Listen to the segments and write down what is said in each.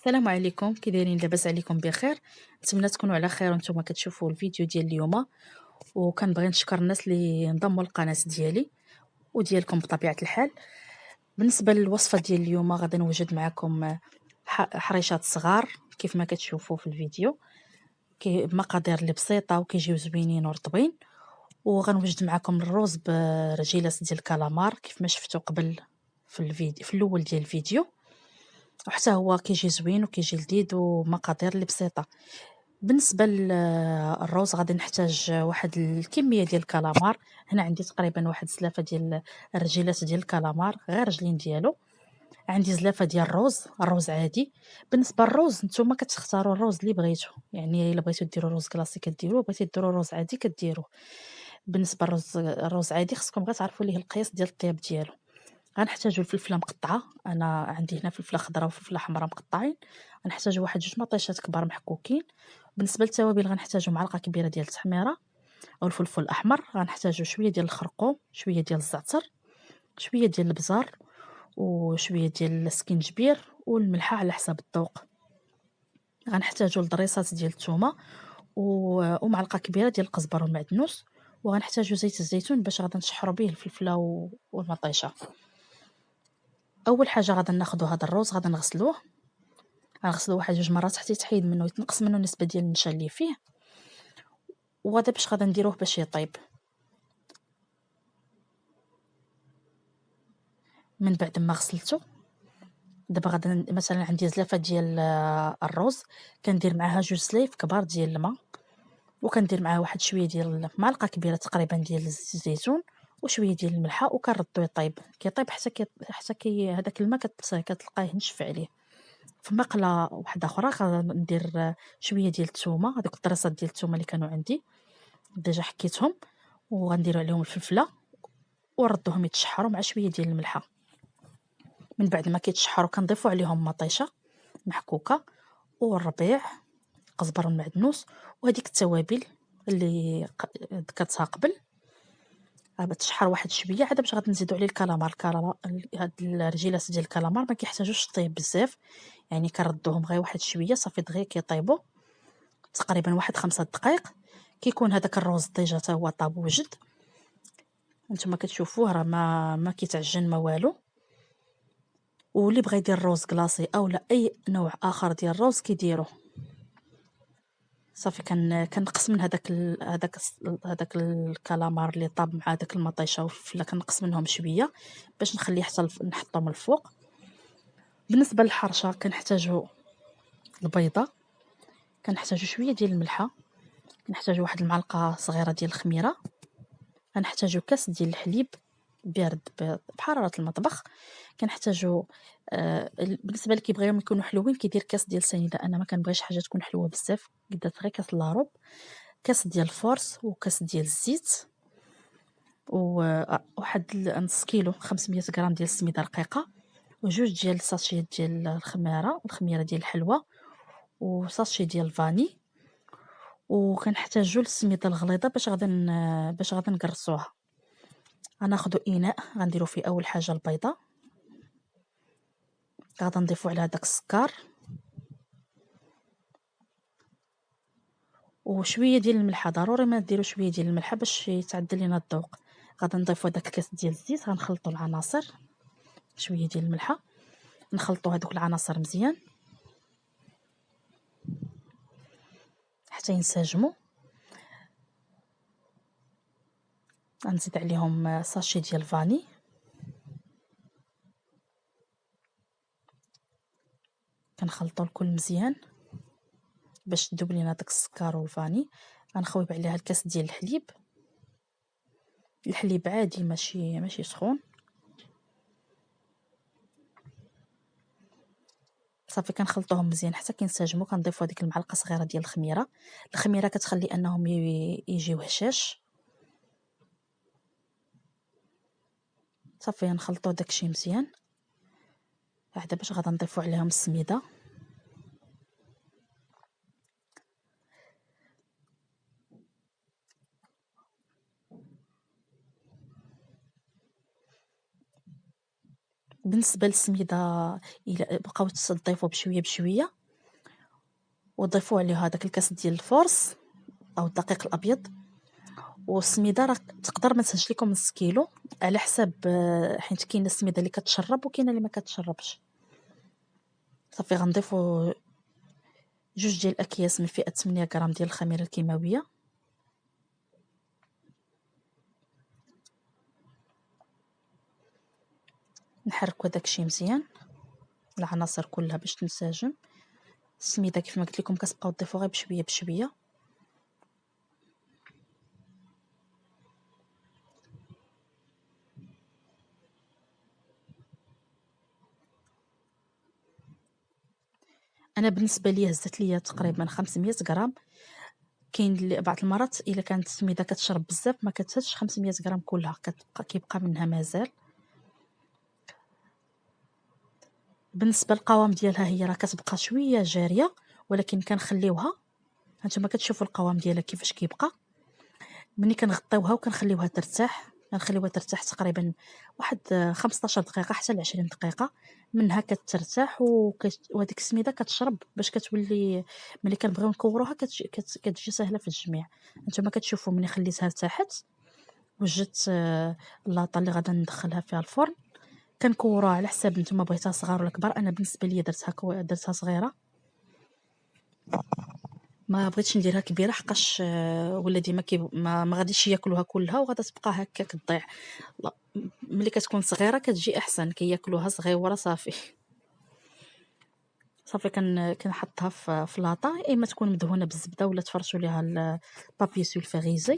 السلام عليكم، كي دايرين؟ لاباس عليكم بخير؟ نتمنى تكونوا على خير وانتم كتشوفوا الفيديو ديال اليوم. وكنبغي نشكر الناس اللي انضموا للقناه ديالي وديالكم بطبيعه الحال. بالنسبه للوصفه ديال اليوم غادي نوجد معكم حريشات صغار كيف ما كتشوفوا في الفيديو، بمقادير اللي بسيطه وكيجيو زوينين ورطبين. وغنوجد معكم الرز برجيلات ديال الكالامار كيف ما شفتوا قبل في الفيديو في الاول ديال الفيديو، وحتى هو كيجي زوين وكيجي لذيذ ومقادير اللي بسيطه. بالنسبه للرز غادي نحتاج واحد الكميه ديال الكالامار. هنا عندي تقريبا واحد زلافه ديال الرجيلات ديال الكالامار غير رجلين ديالو. عندي زلافه ديال الروز عادي. بالنسبه للروز نتوما كتختاروا الروز اللي بغيتو، يعني الا بغيتو ديروا روز كلاسيك كديروه، بغيتي ديروا روز عادي كديروه. بالنسبه الروز عادي خصكم غير تعرفوا ليه القياس ديال الطياب ديالو. غنحتاجو الفلفله مقطعه، انا عندي هنا فلفله خضراء وفلفله حمراء مقطعين. غنحتاجو واحد جوج مطيشات كبار محكوكين. بالنسبه للتوابل غنحتاجو معلقه كبيره ديال التحميره او الفلفل الاحمر. غنحتاجو شويه ديال الخرقوم، شويه ديال الزعتر، شويه ديال البزار، وشويه ديال السكينجبير، والملحه على حسب الذوق. غنحتاجو الضريصات ديال الثومه ومعلقه كبيره ديال القزبر والمعدنوس. وغنحتاجو زيت الزيتون باش غادي نشحروا به الفلفله والمطيشه. اول حاجه غادي ناخذ هذا الروز غادي نغسلوه. غنغسلوه واحد جوج مرات حتى يتحيد منه يتنقص منه النسبه ديال النشا اللي فيه. وهذا باش غادي نديروه باش يطيب. من بعد ما غسلته دابا غادي مثلا عندي زلافه ديال الروز، كندير معاها جوج سلايف كبار ديال الماء، وكندير معاه واحد شويه ديال معلقه كبيره تقريبا ديال الزيتون وشويه ديال الملحه، وكنردو يطيب كيطيب حتى هذاك الماء كتلقاه نشف عليه. في مقله واحده اخرى غندير شويه ديال الثومه، هذوك الطريصات ديال الثومه اللي كانوا عندي ديجا حكيتهم، وغنديروا عليهم الفلفله ونردوهم يتشحروا مع شويه ديال الملحه. من بعد ما كيتشحروا كنضيفوا عليهم مطيشه محكوكه والربيع، القزبر والمعدنوس، وهذيك التوابل اللي ذكرتها قبل. تشحر واحد شويه عاد باش غادي نزيدوا عليه الكالامار. هاد الرجيلات ديال الكالامار ما كيحتاجوش طيب بزاف، يعني كنردوهم غير واحد شويه صافي دغيا كيطيبوا تقريبا واحد 5 دقائق. كيكون هذاك الروز ديجا حتى هو طاب وجد. نتوما كتشوفوه راه ما كيتعجن ما والو. واللي بغى يدير روز كلاصي او لا اي نوع اخر ديال الروز كيديروه. صافي كنقص من هذاك الكالامار اللي طاب مع هذاك المطيشه والفلفله، كنقص منهم شويه باش نخليه حتى نحطهم الفوق. بالنسبه للحرشه كنحتاجو البيضه، كنحتاجو شويه ديال الملحه، كنحتاجو واحد المعلقه صغيره ديال الخميره، غنحتاجو كاس ديال الحليب بارد بحراره المطبخ. كنحتاجو بالنسبه اللي كيبغيهم يكونوا حلوين كيدير كاس ديال سنيده. انا ما كنبغيش حاجه تكون حلوه بزاف، قدات غير كاس لاروب. كاس ديال الفورس وكاس ديال الزيت، وواحد نص كيلو 500 غرام ديال السميده رقيقه، وجوج ديال الساشيات ديال الخميره ديال الحلوى، وساشي ديال الفاني. وكنحتاجو السميده الغليظه باش غادي نقرصوها. غناخذوا اناء غنديروا فيه اول حاجه البيضه، غادي نضيفوا على داك السكر وشويه ديال الملحه. ضروري ما ديروا شويه ديال الملحه باش يتعدل لينا الذوق. غادي نضيفوا داك الكاس ديال الزيت، غنخلطوا العناصر، شويه ديال الملحه، نخلطوا هذوك العناصر مزيان حتى ينسجموا. غنزيد عليهم ساشي ديال الفاني، كنخلطوا الكل مزيان باش تذوب لينا داك السكر والفاني. غنخويب عليها الكاس ديال الحليب عادي ماشي سخون. صافي كنخلطوهم مزيان حتى كينسجموا. كنضيفوا هذيك المعلقه صغيره ديال الخميره كتخلي انهم يجيو هشاش. صافي نخلطوا داكشي مزيان عاد باش غادا نضيفوا عليهم السميده. بالنسبه للسميده الا بقاو تضيفوا بشويه بشويه وتضيفوا عليه هذاك الكاس ديال الفورس او الدقيق الابيض. والسميده راه تقدر ما تهش لكم نص كيلو على حساب، حيت كاينه السميده اللي كتشرب وكاينه اللي ما كتشربش. صافي غنضيفوا 2 ديال الاكياس من فئه 8 غرام ديال الخميره الكيماويه. نحركوا داكشي مزيان العناصر كلها باش تنسجم. السميده كيف ما قلت لكم كتبقاو تضيفوا غير بشويه بشويه. انا بالنسبه لي هزت ليا تقريبا 500 غرام. كاين اللي بعض المرات الا كانت السميده كتشرب بزاف ما كتهزش 500 غرام كلها، كيبقى منها مازال. بالنسبه للقوام ديالها هي راه كتبقى شويه جاريه، ولكن كنخليوها. هانتوما كتشوفوا القوام ديالها كيفاش كيبقى. ملي كنغطيوها وكنخليوها ترتاح، كنخليوها ترتاح تقريبا واحد 15 دقيقه حتى ل 20 دقيقه. منها كترتاح وهذيك السميده كتشرب باش كتولي ملي كنبغيو نكوروها كتجي سهله في الجميع. هانتوما كتشوفوا ملي خليتها ارتاحت وجدت اللاطه اللي غادا ندخلها فيها الفرن. كنكوروها على حساب نتوما بغيتها صغار ولا كبار. انا بالنسبه لي درتها صغيره، ما بغيتش نديرها كبيره حقاش ولا ديما ما غاديش ياكلوها كلها وغادا تبقى هكا كتضيع. لا، ملي كتكون صغيره كتجي احسن، كياكلوها صغيره صافي. صافي كنحطها في لاطه، اما تكون مدهونه بالزبده ولا تفرشوا ليها البابي سولفيغيزي.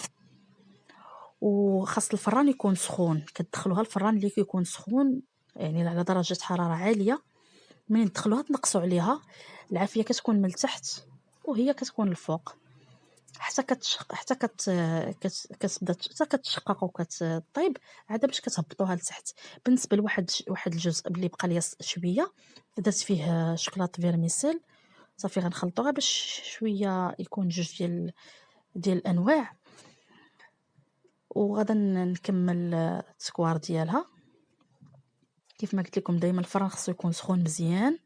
وخاص الفران يكون سخون، كتدخلوها الفران اللي كيكون سخون يعني على درجه حراره عاليه. منين تدخلوها تنقصوا عليها، العافيه كتكون من التحت وهي كتكون الفوق حتى حتى كتبدا حتى كتشقق وكتطيب عاد باش كتهبطوها لتحت. بالنسبه لواحد الجزء اللي بقى ليا شويه درت فيه شوكولاط فيرميسيل. صافي غنخلطوها باش شويه يكون 2 ديال الانواع. وغادا نكمل التكوار ديالها. كيف ما قلت لكم دائما الفران خصو يكون سخون مزيان،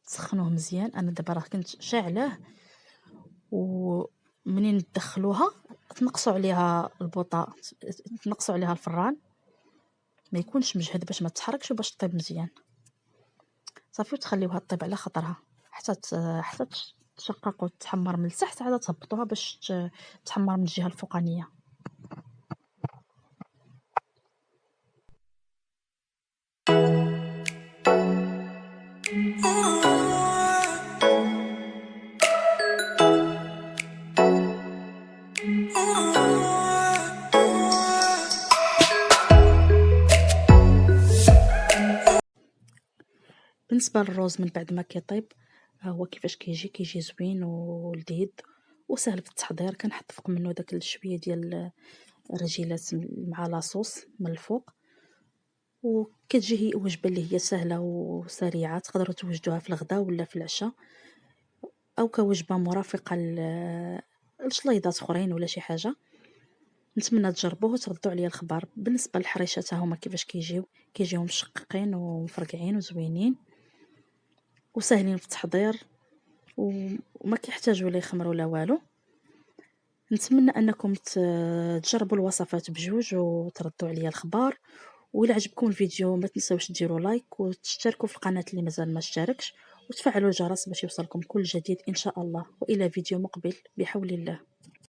تسخنوه مزيان. انا دابا راه كنت شاعلاه، ومنين تدخلوها تنقصوا عليها البوطه، تنقصوا عليها الفران ما يكونش مجهد باش ما تحركش وباش تطيب مزيان. صافي وتخليوها تطيب على خطرها حتى تشقق وتحمر من التحت، عاد تهبطوها باش تحمر من الجهه الفوقانيه. بالنسبه للروز من بعد ما كيطيب، هو كيفاش كيجي زوين ولذيذ وسهل في التحضير. كنحط فوق منه داك شويه ديال الرجيلات مع لاصوص من الفوق، وكتجي هي وجبه اللي هي سهله وسريعه. تقدروا توجدوها في الغداء ولا في العشاء او كوجبه مرافقه لشليضات اخرين ولا شي حاجه. نتمنى تجربوه وتردوا عليا الخبر. بالنسبه للحريشات هما كيفاش كيجيو مشققين ومفرقعين وزوينين وسهلين في التحضير وما كيحتاجوا لا يخمروا لا والو. نتمنى انكم تجربوا الوصفات بجوج وتردوا عليا الخبر. وإلا عجبكم الفيديو ما تنساوش ديروا لايك وتشتركوا في القناه اللي مازال ما اشتركش، وتفعلوا الجرس باش يوصلكم كل جديد ان شاء الله. والى فيديو مقبل بحول الله.